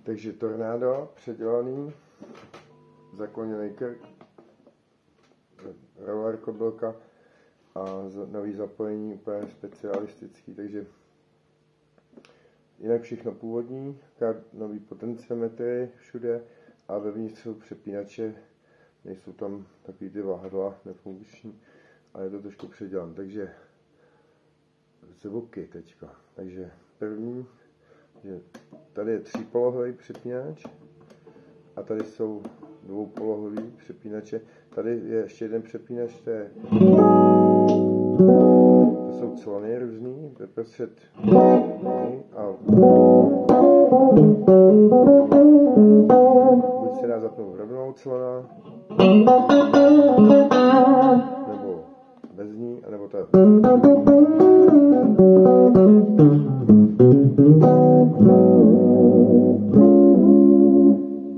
Takže tornádo, předělaný, zakloněný krk, roller kobylka a nový zapojení úplně specialistický, takže jinak všechno původní, nový potenciometry všude a vevnitř jsou přepínače, nejsou tam takový ty vahadla nefunkční, ale je to trošku předělan, takže zvuky teďka, takže první, že tady je třípolohový přepínač a tady jsou dvoupolohový přepínače, tady je ještě jeden přepínač, to jsou clony různý, doprostřed a buď se dá zapnout rovnou clona, nebo bez ní, anebo tak.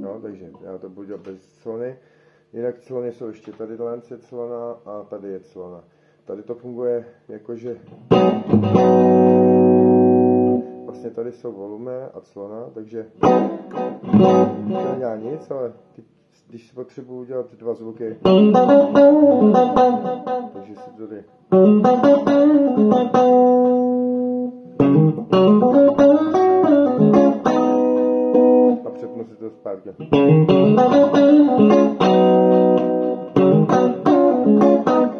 No, takže já to budu dělat bez clony. Jinak clony jsou ještě tady je clona a tady je clona. Tady to funguje jakože vlastně tady jsou volume a clona, takže to nedělá nic, ale když si potřebuji udělat dva zvuky, takže si tady a přepnu si to zpátky.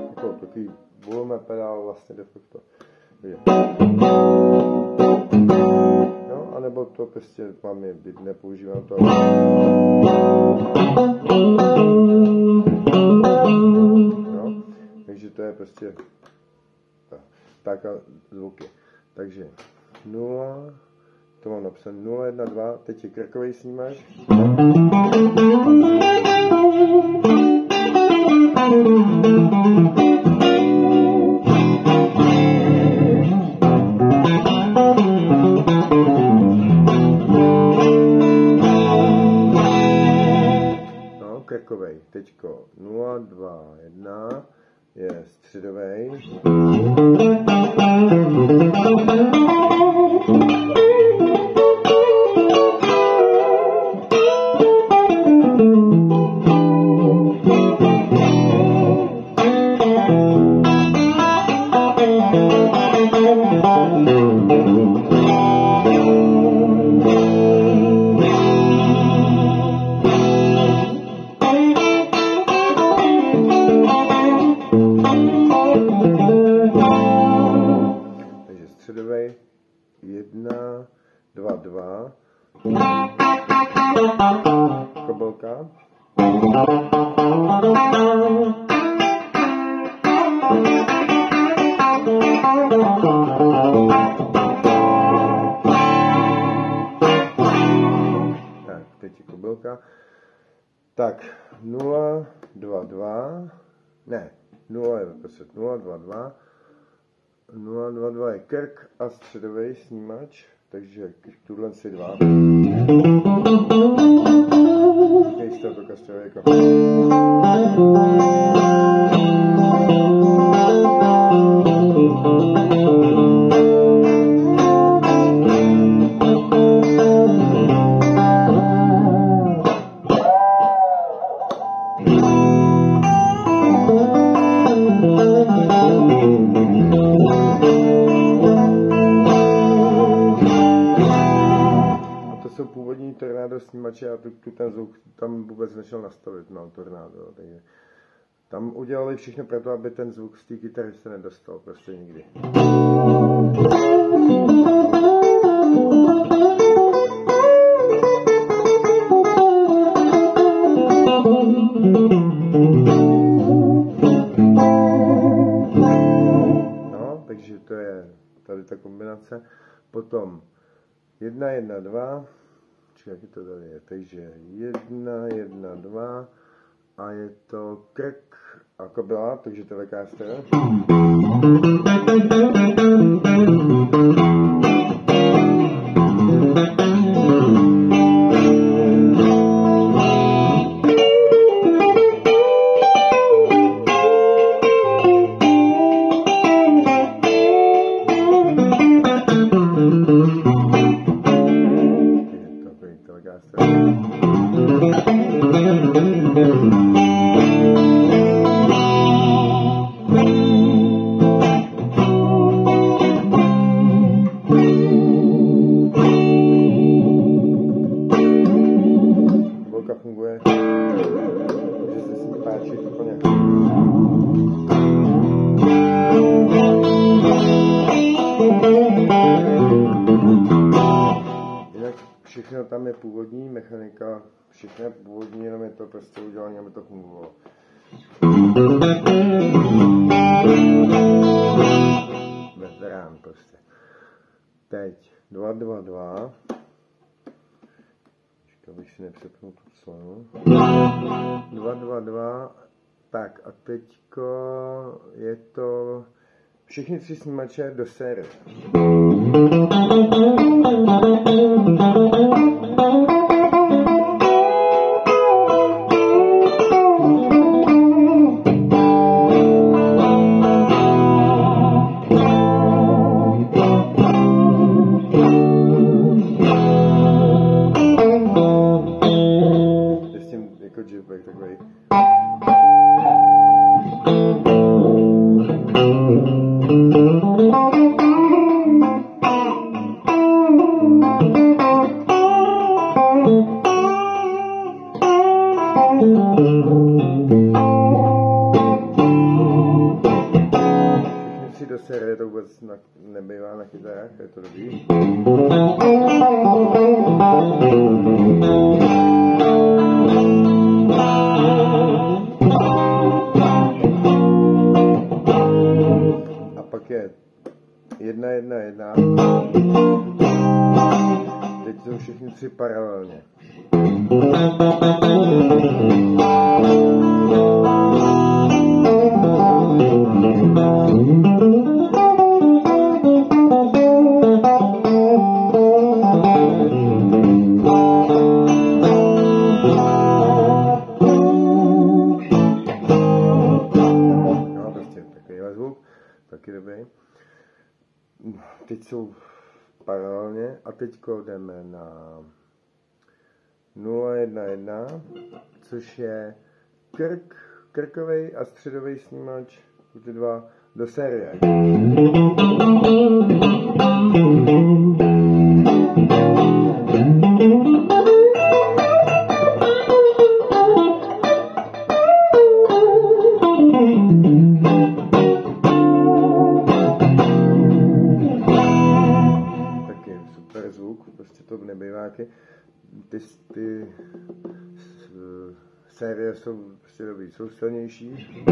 Jako takový volume pedál vlastně de facto. No, anebo to prostě mám je, nepoužívám to. No, takže to je prostě tak a zvuky. Takže 0, to mám napsané 0, 1, 2, teď je krkový snímač. No, krkovej. Teďko 0, 2, 1 je středovej. Takže středovej 1, 2, 2. Kobylka. Tak, teď je kobylka. Tak, 0, 2, 2. Ne, 0 je prostě 0, 2, 2. 0, 2, 2 je krk a středový snímač, takže tuhle si 2. Nejste to kastrovejka. Jsou původní tornádo snímače a tu ten zvuk tam vůbec nešel nastavit na tornádo, takže tam udělali všechno pro to, aby ten zvuk z té kytary se nedostal prostě nikdy. No, takže to je tady ta kombinace. Potom 1, 1, 2, jak to tady je, takže 1, 1, 2 a je to krk a kobyla, takže Telecaster. všechno tam je původní, mechanika, všechno je původní, jenom je to prostě udělané, aby to fungovalo. Veterán prostě. Teď 2, 2, 2. Počkej, abych si nepřepnul tu slonu. 2, 2, 2. Tak a teďko je to všechny 3 snímače do série. S tím jako jibback takový. Všechny 3 do série, to vůbec nebývá na kytarách, je to dobrý. A pak je 1, 1, 1. Teď jsou všechny 3 paralelně. No, prostě takovýhle zvuk, taky dobrý. Teď jsou paralelně a teďko jdeme na 0, 1, 1, což je krkový a středový snímač, ty dva do série. Taky super zvuk, prostě to nebývá jaký. Ty série jsou prostě dobrý, jsou silnější.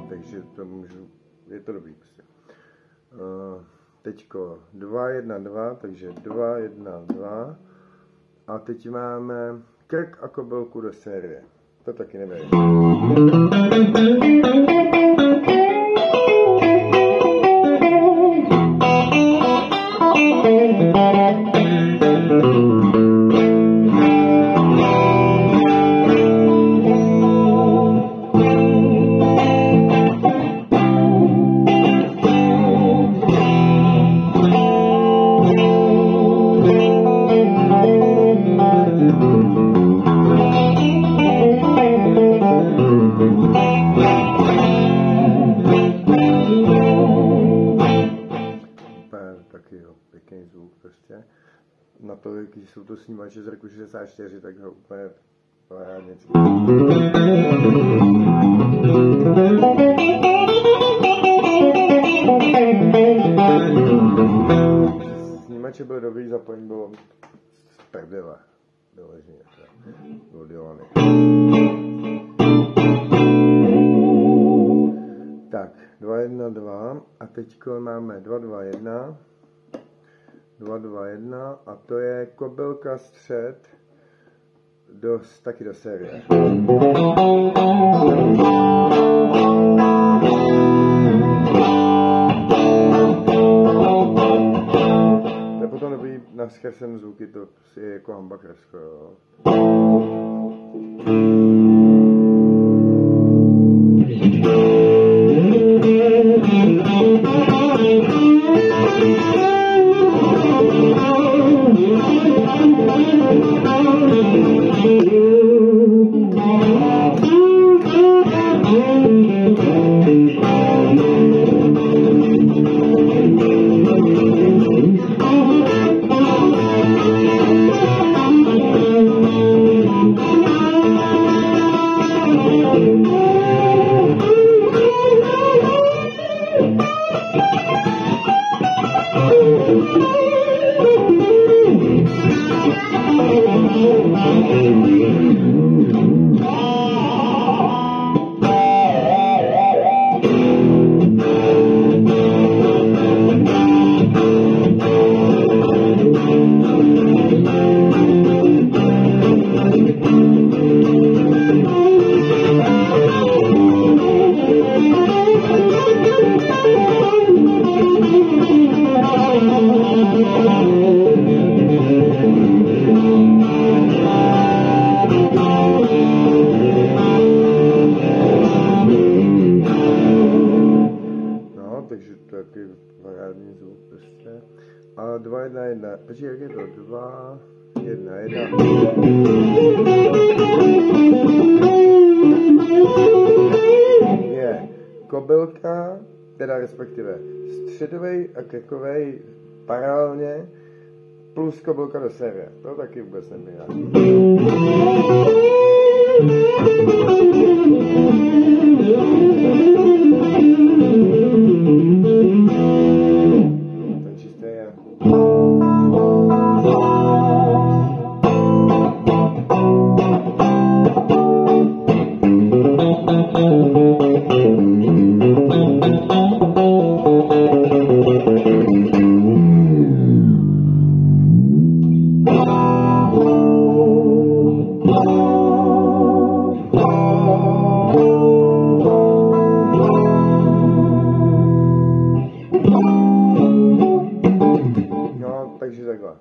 Takže to můžu, je to dobrý prostě. Teďko 2, 1, 2, takže 2, 1, 2. A teď máme krk a kobylku do série. To taky nevím. Taky jo, pěkný zvuk prostě. Na to, když jsou to snímače z roku 64, tak ho úplně parádně. Snímače byly dobrý, zapojení bylo prdele. Doleženě, bylo dělané. Tak, 2, 1, 2 a teďko máme 2, 2, 1. 2, 2, 1 a to je kobylka střed taky do série. To je potom dobrý na zkresem zvuky, to je jako humbucker skoro. taky parádní zvuk prostě. A 2, 1, 1, počkej, jak je to? 2, 1, 1. Je kobylka, teda respektive středovej a krkovej paralelně plus kobylka do série. To taky vůbec nebývá. Ten čistý je. Takže takhle.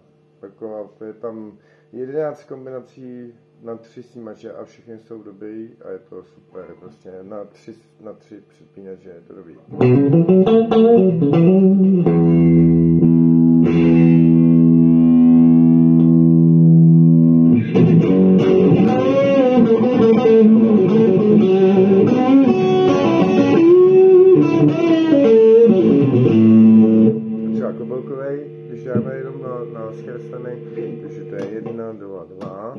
Je tam 11 kombinací na 3 snímače a všechny jsou dobrý a je to super. Prostě na 3 přepínače je to dobrý. Třeba kobylkovej, když dáme jenom na zkreslený, takže to je 1, 2, 2.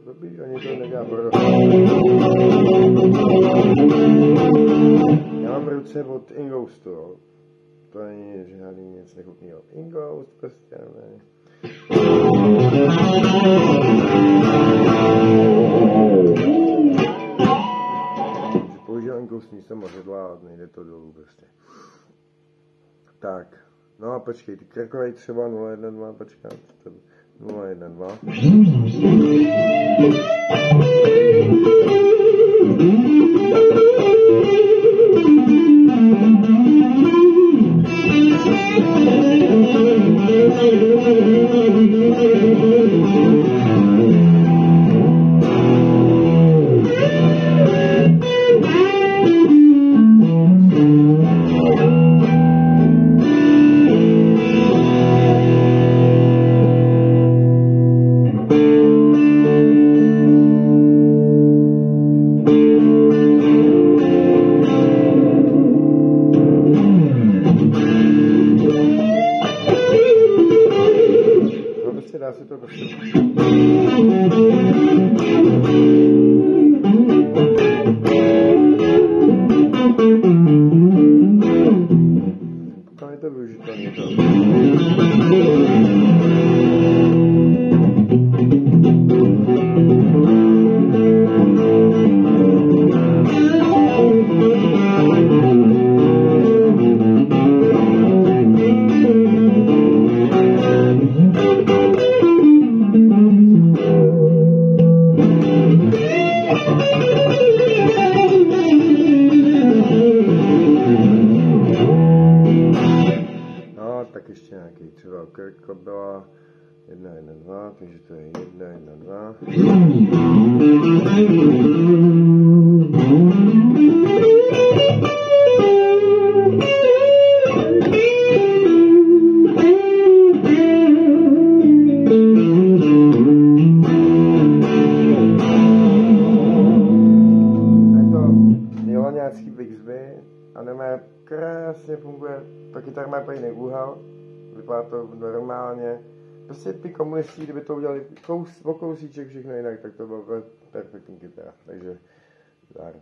Dobrý, ani to nedělá brdo. Já mám ruce od Ingoustu, jo. To není žádný nic nechutného. Ingoust prostě, ne. Používám Ingoust místo mořidla a nejde to dolů prostě. Tak, no a počkej, ty krkovej třeba 012, počkat. 012. Dá se to prostě. Tam je to využitelné. Tak ještě nějaký třeba krko byla 1, 1, 2, takže to je 1, 1, 2. Je to Milaňácký Bixby a nemá krásně funguje, taky tak má jiný úhel, vypadá to normálně. Prostě ty komunisti, kdyby to udělali o kousíček všechno jinak, tak to bylo perfektní kytara, takže zdar.